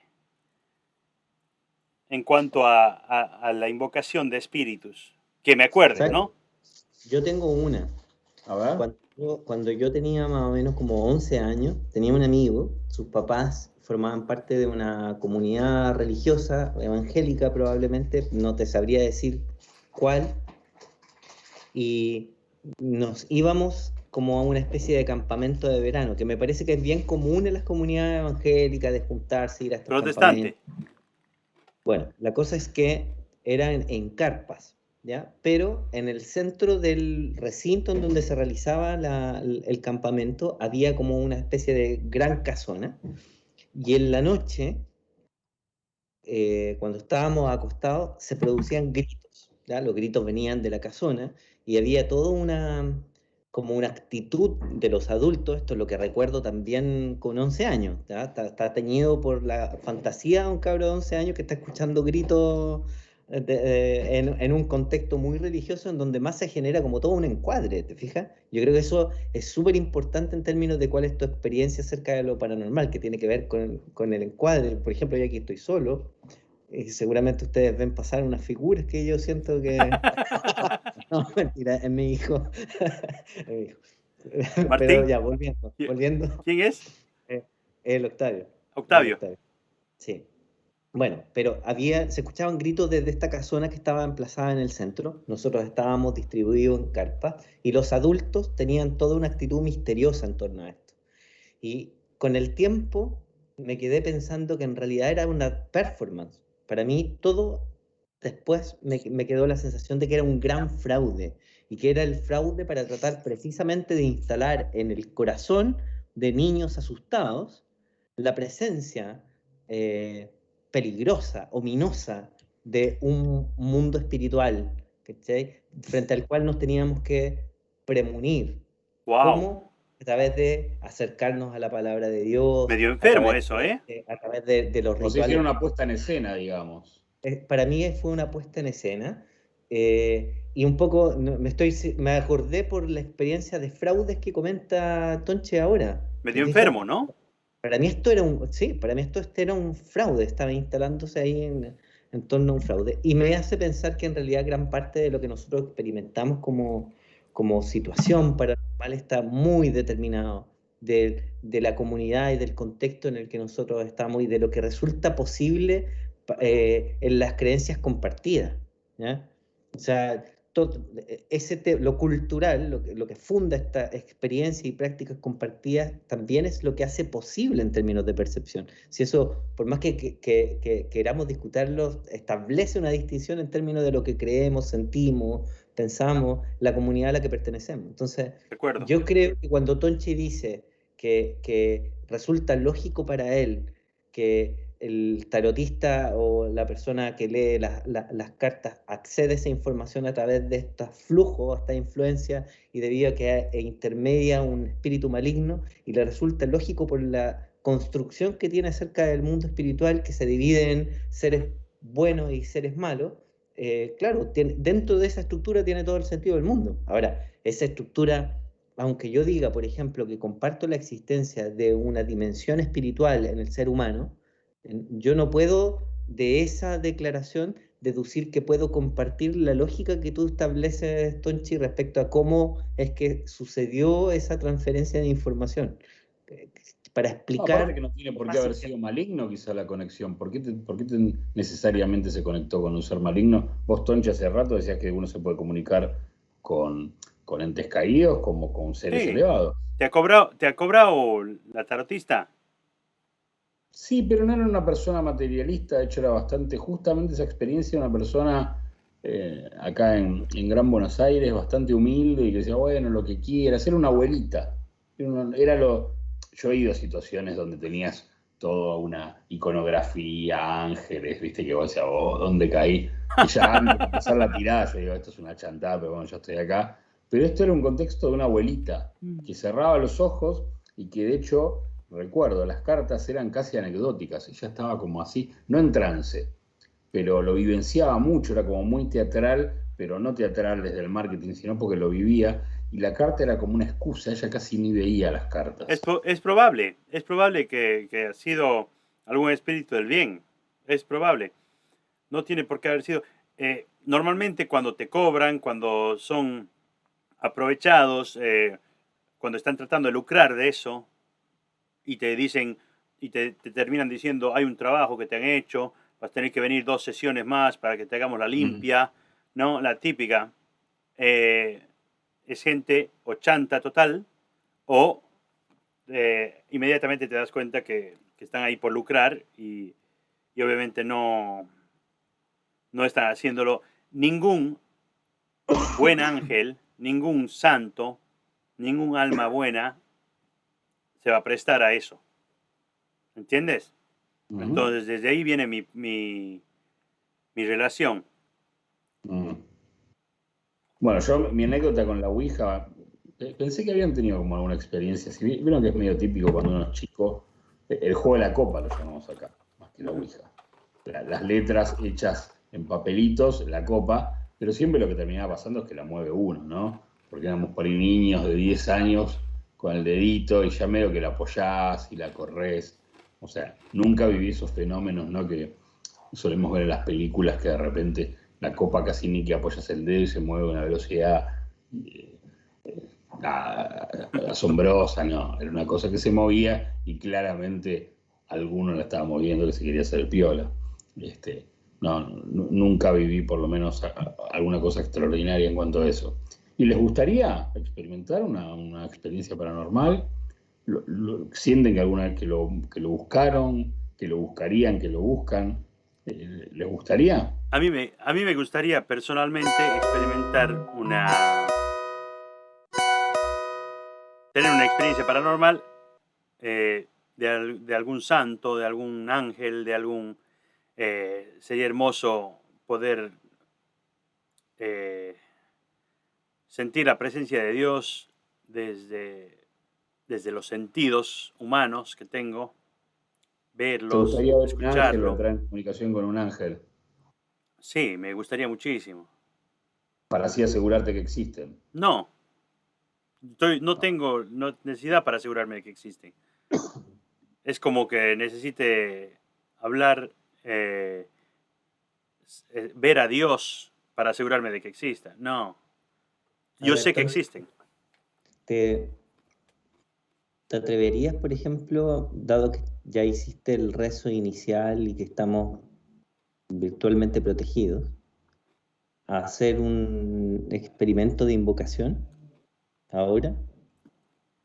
cuanto a la invocación de espíritus. Que me acuerde, ¿no? Yo tengo una. A ver. Cuando yo tenía más o menos como 11 años, tenía un amigo, sus papás formaban parte de una comunidad religiosa, evangélica probablemente, no te sabría decir cuál, y nos íbamos como a una especie de campamento de verano, que me parece que es bien común en las comunidades evangélicas de juntarse, ir a estos Protestante. campamentos. Bueno, la cosa es que eran en carpas, ¿ya? Pero en el centro del recinto en donde se realizaba el campamento había como una especie de gran casona, y en la noche, cuando estábamos acostados, se producían gritos, ¿ya? Los gritos venían de la casona y había toda como una actitud de los adultos, esto es lo que recuerdo también con 11 años, ¿ya? Está teñido por la fantasía de un cabro de 11 años que está escuchando gritos en un contexto muy religioso en donde más se genera como todo un encuadre, ¿te fijas? Yo creo que eso es súper importante en términos de cuál es tu experiencia acerca de lo paranormal, que tiene que ver con el encuadre. Por ejemplo, yo aquí estoy solo, seguramente ustedes ven pasar unas figuras que yo siento que... No, mentira, es mi hijo. Es mi hijo. Martín. Pero ya, volviendo. ¿Quién es? El Octavio. Octavio. El Octavio. Sí. Bueno, pero se escuchaban gritos desde esta casona que estaba emplazada en el centro. Nosotros estábamos distribuidos en carpas y los adultos tenían toda una actitud misteriosa en torno a esto. Y con el tiempo me quedé pensando que en realidad era una performance. Para mí todo después me quedó la sensación de que era un gran fraude y que era el fraude para tratar precisamente de instalar en el corazón de niños asustados la presencia peligrosa, ominosa de un mundo espiritual, ¿cachai? Frente al cual nos teníamos que premunir. Wow. ¿Cómo? A través de acercarnos a la palabra de Dios. Medio enfermo eso, ¿eh? A través de los rituales. O sea, hicieron una puesta en escena, digamos. Para mí fue una puesta en escena. Y un poco me acordé por la experiencia de fraudes que comenta Tonche ahora. Medio enfermo, ¿no? Para mí esto era un fraude, estaba instalándose ahí en torno a un fraude. Y me hace pensar que en realidad gran parte de lo que nosotros experimentamos como situación paranormal está muy determinado de la comunidad y del contexto en el que nosotros estamos y de lo que resulta posible en las creencias compartidas, ¿ya? O sea, lo cultural, lo que funda esta experiencia y prácticas compartidas, también es lo que hace posible en términos de percepción. Si eso, por más que queramos discutirlo, establece una distinción en términos de lo que creemos, sentimos, pensamos, la comunidad a la que pertenecemos. Entonces, yo creo que cuando Tonchi dice que resulta lógico para él que el tarotista o la persona que lee las cartas accede a esa información a través de estos flujos, esta influencia, y debido a que intermedia un espíritu maligno, y le resulta lógico por la construcción que tiene acerca del mundo espiritual, que se divide en seres buenos y seres malos. Claro, dentro de esa estructura tiene todo el sentido del mundo. Ahora, esa estructura, aunque yo diga, por ejemplo, que comparto la existencia de una dimensión espiritual en el ser humano, yo no puedo de esa declaración deducir que puedo compartir la lógica que tú estableces, Tonchi, respecto a cómo es que sucedió esa transferencia de información. Para explicar... Aparte que no tiene por qué haber sido maligno quizá la conexión. ¿Por qué necesariamente se conectó con un ser maligno? Vos, Tonchi, hace rato decías que uno se puede comunicar con entes caídos como con seres elevados. ¿Te ha cobrado la tarotista? Sí, pero no era una persona materialista, de hecho era bastante, justamente esa experiencia, una persona acá en Gran Buenos Aires, bastante humilde y que decía, bueno, lo que quieras, era una abuelita. Yo he ido a situaciones donde tenías toda una iconografía, ángeles, viste, que vos decías, oh, ¿dónde caí? Y ya antes de empezar la tirada, yo digo, esto es una chantada, pero bueno, yo estoy acá. Pero esto era un contexto de una abuelita que cerraba los ojos y que de hecho, recuerdo, las cartas eran casi anecdóticas, ella estaba como así, no en trance, pero lo vivenciaba mucho, era como muy teatral, pero no teatral desde el marketing, sino porque lo vivía, y la carta era como una excusa, ella casi ni veía las cartas. Es probable que ha sido algún espíritu del bien, es probable. No tiene por qué haber sido. Normalmente cuando te cobran, cuando son aprovechados, cuando están tratando de lucrar de eso, y te dicen, y te terminan diciendo, hay un trabajo que te han hecho, vas a tener que venir 2 sesiones más para que te hagamos la limpia, ¿no? La típica. Es gente o chanta total, o inmediatamente te das cuenta que están ahí por lucrar y obviamente no están haciéndolo. Ningún buen ángel, ningún santo, ningún alma buena se va a prestar a eso. ¿Entiendes? Entonces, desde ahí viene mi relación. Bueno, yo, mi anécdota con la Ouija, pensé que habían tenido como alguna experiencia. Si vieron que es medio típico cuando uno es chico, el juego de la copa lo llamamos acá, más que la Ouija. Las letras hechas en papelitos, la copa, pero siempre lo que terminaba pasando es que la mueve uno, ¿no? Porque éramos por ahí niños de 10 años con el dedito y ya medio que la apoyás y la corres. O sea, nunca viví esos fenómenos, ¿no? Que solemos ver en las películas, que de repente la copa casi ni que apoyas el dedo y se mueve a una velocidad asombrosa, ¿no? Era una cosa que se movía y claramente alguno la estaba moviendo que se quería hacer el piola. Nunca viví por lo menos alguna cosa extraordinaria en cuanto a eso. ¿Y les gustaría experimentar una experiencia paranormal? ¿Sienten que alguna vez que lo buscaron, que lo buscarían, que lo buscan? ¿Les gustaría? A mí me gustaría personalmente experimentar tener una experiencia paranormal de algún santo, de algún ángel, de algún... sería hermoso poder sentir la presencia de Dios desde los sentidos humanos que tengo, verlos, ¿Te gustaría ver un ángel o escucharlo. entrar en comunicación con un ángel? Sí, me gustaría muchísimo. Para así asegurarte que existen. No tengo necesidad para asegurarme de que existen. Es como que necesite hablar, ver a Dios para asegurarme de que exista. No. Yo sé que existen. ¿Te atreverías, por ejemplo, dado que ya hiciste el rezo inicial y que estamos virtualmente protegidos, a hacer un experimento de invocación ahora?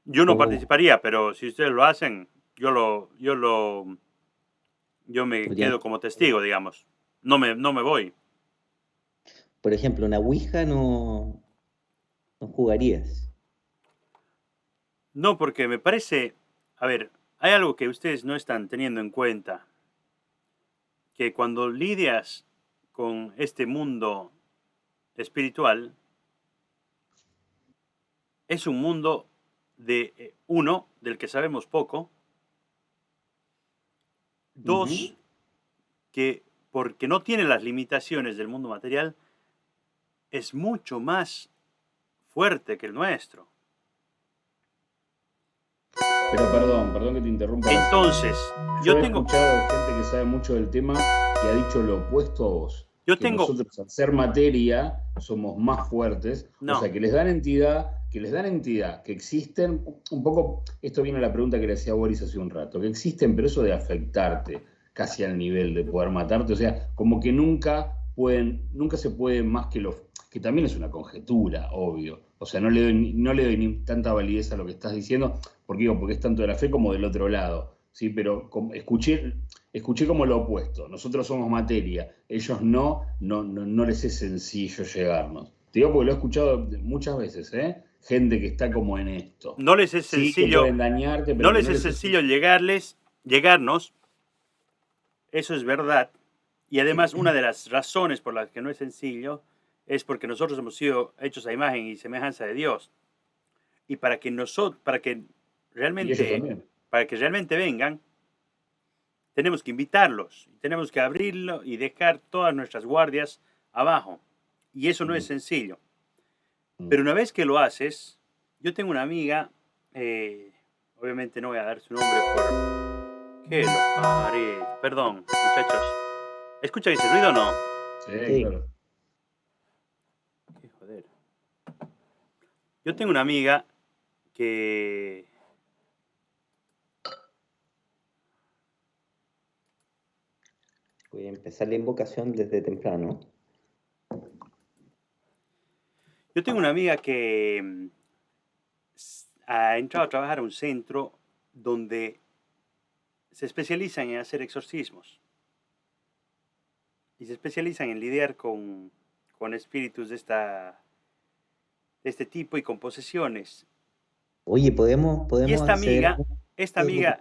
Yo no participaría, pero si ustedes lo hacen, yo me quedo como testigo, digamos. No me voy. Por ejemplo, una Ouija no jugarías. No, porque me parece, a ver, hay algo que ustedes no están teniendo en cuenta, que cuando lidias con este mundo espiritual, es un mundo de uno, del que sabemos poco, dos, que porque no tiene las limitaciones del mundo material, es mucho más fuerte que el nuestro. Pero perdón que te interrumpa. Entonces, yo he escuchado gente que sabe mucho del tema que ha dicho lo opuesto a vos. Nosotros, al ser materia, somos más fuertes. No. O sea, que les dan entidad, que existen. Un poco, esto viene a la pregunta que le hacía Boris hace un rato, que existen, pero eso de afectarte casi al nivel de poder matarte, o sea, como que nunca se puede más que también es una conjetura, obvio. O sea, no le doy ni tanta validez a lo que estás diciendo, porque es tanto de la fe como del otro lado, ¿sí? Pero escuché como lo opuesto. Nosotros somos materia, ellos no les es sencillo llegarnos. Te digo porque lo he escuchado muchas veces, Gente que está como en esto. No les es sencillo, sí, dañarte, pero no les es sencillo llegarles, llegarnos, eso es verdad. Y además, una de las razones por las que no es sencillo es porque nosotros hemos sido hechos a imagen y semejanza de Dios. Y para que Y ellos también. realmente vengan, tenemos que invitarlos, tenemos que abrirlo y dejar todas nuestras guardias abajo. Y eso no es sencillo. Pero una vez que lo haces, yo tengo una amiga, obviamente no voy a dar su nombre por... ¿Qué lo haré? Perdón, muchachos. ¿Escuchan ese ruido o no? Sí, Sí. claro. Qué joder. Yo tengo una amiga que... Voy a empezar la invocación desde temprano. Yo tengo una amiga que ha entrado a trabajar a un centro donde se especializan en hacer exorcismos y se especializan en lidiar con espíritus de este tipo y con posesiones. Oye, Y podemos esta hacer... amiga,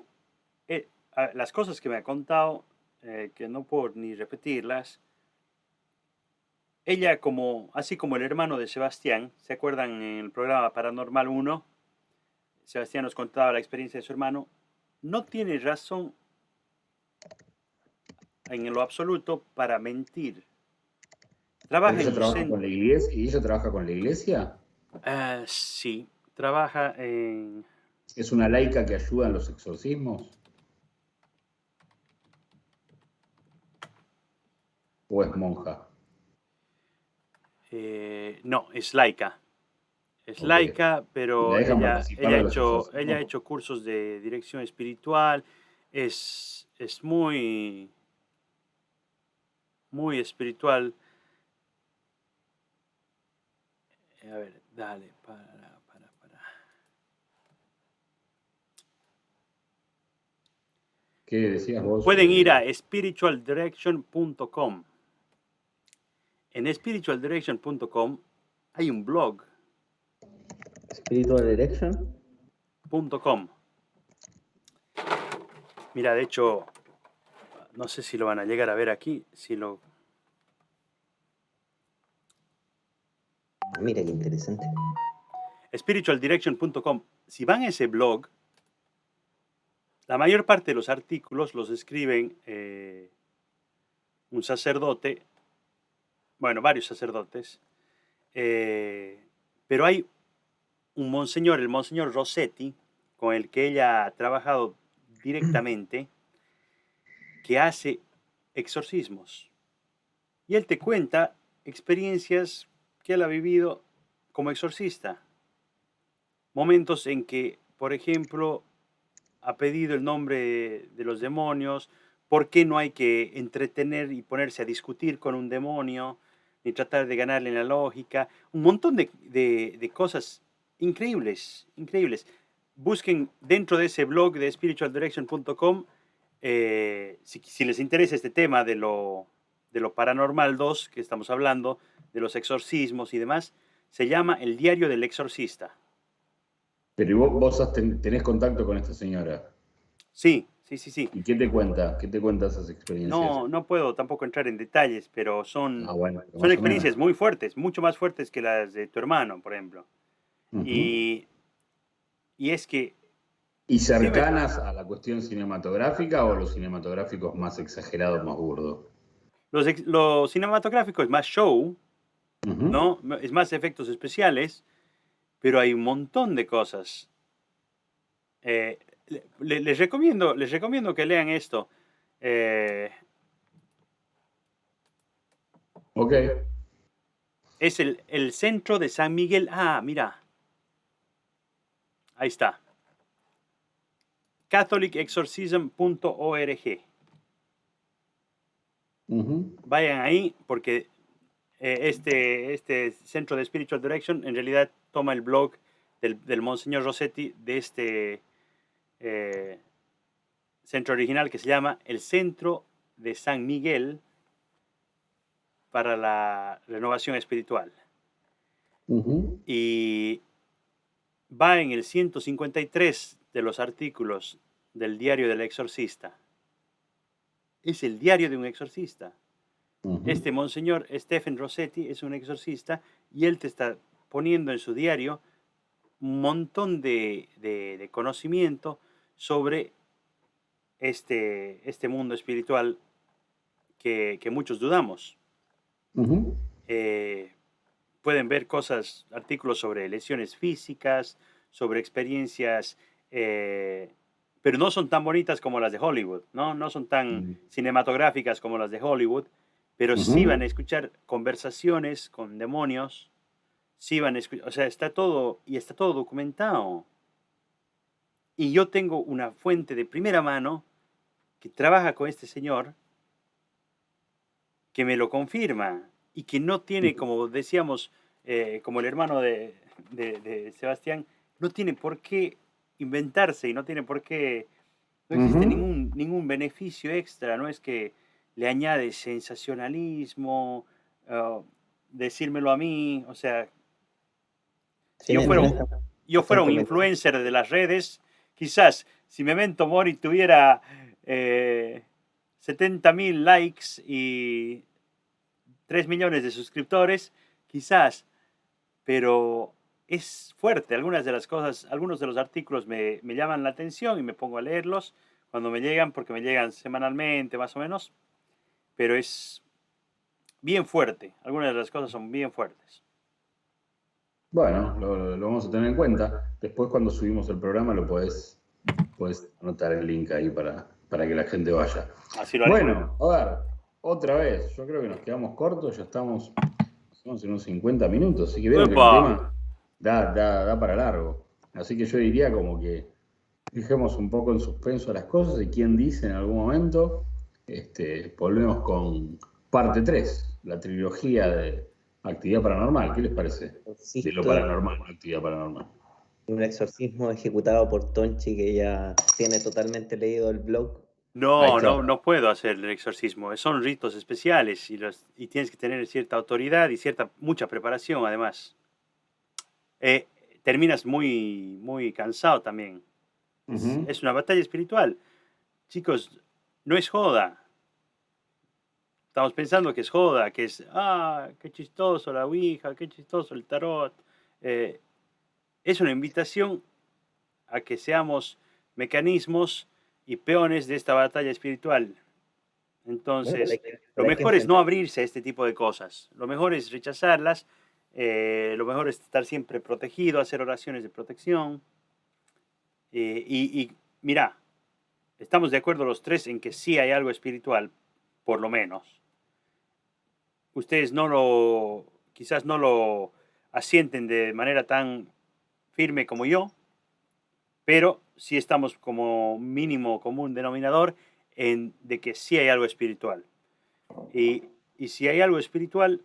las cosas que me ha contado, que no puedo ni repetirlas, ella así como el hermano de Sebastián, ¿se acuerdan en el programa Paranormal 1? Sebastián nos contaba la experiencia de su hermano, no tiene razón en lo absoluto para mentir. Pero Trabaja en ella un trabaja con centro. la iglesia. ¿Y ella trabaja con la iglesia? Sí, trabaja en... ¿Es una laica que ayuda en los exorcismos? ¿O es monja? No, es laica. Es Ok. laica, ¿Y la pero dejan participar de los ella ha exorcismos? hecho cursos de dirección espiritual. Es muy, muy espiritual. A ver, dale, para. ¿Qué decías vos? Pueden ir a spiritualdirection.com. En spiritualdirection.com hay un blog. Spiritual Direction. .com. Mira, de hecho, no sé si lo van a llegar a ver aquí. Mira qué interesante. Spiritualdirection.com. Si van a ese blog, la mayor parte de los artículos los escriben un sacerdote, bueno, varios sacerdotes, pero hay un monseñor, el monseñor Rossetti, con el que ella ha trabajado directamente, que hace exorcismos. Y él te cuenta experiencias que él ha vivido como exorcista. Momentos en que, por ejemplo, ha pedido el nombre de los demonios, por qué no hay que entretener y ponerse a discutir con un demonio, ni tratar de ganarle la lógica, un montón de cosas increíbles, increíbles. Busquen dentro de ese blog de spiritualdirection.com, si les interesa este tema de lo paranormal 2 que estamos hablando, de los exorcismos y demás, se llama El Diario del Exorcista. Pero vos tenés contacto con esta señora. Sí. ¿Y qué te cuenta? ¿Qué te cuenta esas experiencias? No puedo tampoco entrar en detalles, pero Bueno, pero son más o menos. experiencias muy fuertes, mucho más fuertes que las de tu hermano, por ejemplo. Uh-huh. Y es que... ¿Y cercanas a la cuestión cinematográfica o los cinematográficos más exagerados, más burdos? Lo cinematográfico es más show, Uh-huh. ¿no? Es más efectos especiales, pero hay un montón de cosas. Les recomiendo que lean esto. Ok. Es el centro de San Miguel. Ah, mira. Ahí está. catholicexorcism.org. Uh-huh. Vayan ahí porque este centro de Spiritual Direction en realidad toma el blog del Monseñor Rossetti de este centro original que se llama el Centro de San Miguel para la Renovación Espiritual. Uh-huh. Y va en el 153 de los artículos del diario del exorcista. Es el diario de un exorcista. Este monseñor Stephen Rossetti es un exorcista y él te está poniendo en su diario un montón de conocimiento sobre este mundo espiritual que muchos dudamos. Pueden ver artículos sobre lesiones físicas, sobre experiencias, pero no son tan bonitas como las de Hollywood, ¿no? No son tan cinematográficas como las de Hollywood, pero sí van a escuchar conversaciones con demonios, sí van a escuchar, o sea, está todo documentado. Y yo tengo una fuente de primera mano que trabaja con este señor, que me lo confirma y que no tiene, como decíamos, como el hermano de Sebastián, no tiene por qué inventarse y no tiene por qué, no existe ningún beneficio extra, no es que le añade sensacionalismo, decírmelo a mí, o sea, si yo fuera un influencer de las redes, quizás si Memento Mori tuviera 70.000 likes y 3 millones de suscriptores, quizás, pero es fuerte. Algunas de las cosas, algunos de los artículos me llaman la atención y me pongo a leerlos cuando me llegan, porque me llegan semanalmente más o menos, pero es bien fuerte. Algunas de las cosas son bien fuertes. Bueno, lo vamos a tener en cuenta. Después cuando subimos el programa lo puedes anotar el link ahí para que la gente vaya. Así lo haré. Bueno, a ver, otra vez, yo creo que nos quedamos cortos, ya estamos en unos 50 minutos, así que vieron que el tema da para largo. Así que yo diría como que dejemos un poco en suspenso las cosas y quién dice en algún momento, volvemos con parte 3, la trilogía de Actividad Paranormal. ¿Qué les parece? De lo paranormal, Actividad Paranormal. Un exorcismo ejecutado por Tonchi, que ya tiene totalmente leído el blog. No puedo hacer el exorcismo. Son ritos especiales y tienes que tener cierta autoridad y mucha preparación además. Terminas muy, muy cansado también. Es una batalla espiritual. Chicos, no es joda. Estamos pensando que es joda, que es, qué chistoso la Ouija, qué chistoso el tarot. Es una invitación a que seamos mecanismos y peones de esta batalla espiritual. Entonces, lo mejor es no abrirse a este tipo de cosas. Lo mejor es rechazarlas. Lo mejor es estar siempre protegido, hacer oraciones de protección. Y mira, estamos de acuerdo los tres en que sí hay algo espiritual, por lo menos. Ustedes quizás no lo asienten de manera tan firme como yo, pero sí estamos como mínimo común denominador de que sí hay algo espiritual. Y si hay algo espiritual,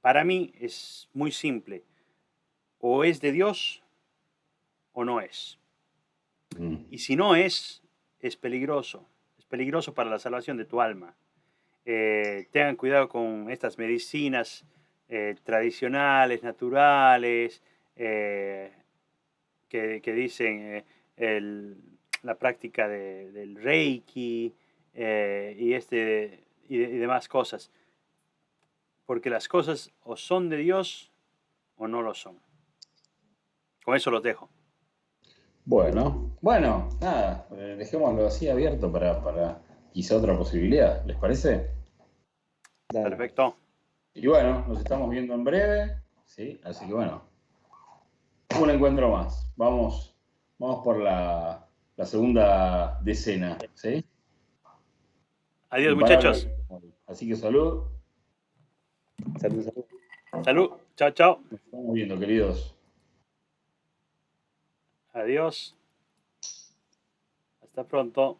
para mí es muy simple. O es de Dios o no es. Y si no es peligroso. Es peligroso para la salvación de tu alma. Tengan cuidado con estas medicinas tradicionales, naturales, que dicen la práctica del Reiki y demás cosas. Porque las cosas o son de Dios o no lo son. Con eso los dejo. Bueno, nada, dejémoslo así abierto para quizá otra posibilidad, ¿les parece? Dale. Perfecto. Y bueno, nos estamos viendo en breve, ¿sí? Así que bueno, un encuentro más. Vamos por la segunda decena, ¿sí? Adiós, muchachos. Así que salud. Salud. Salud. Chao, chao. Nos estamos viendo, queridos. Adiós. Hasta pronto.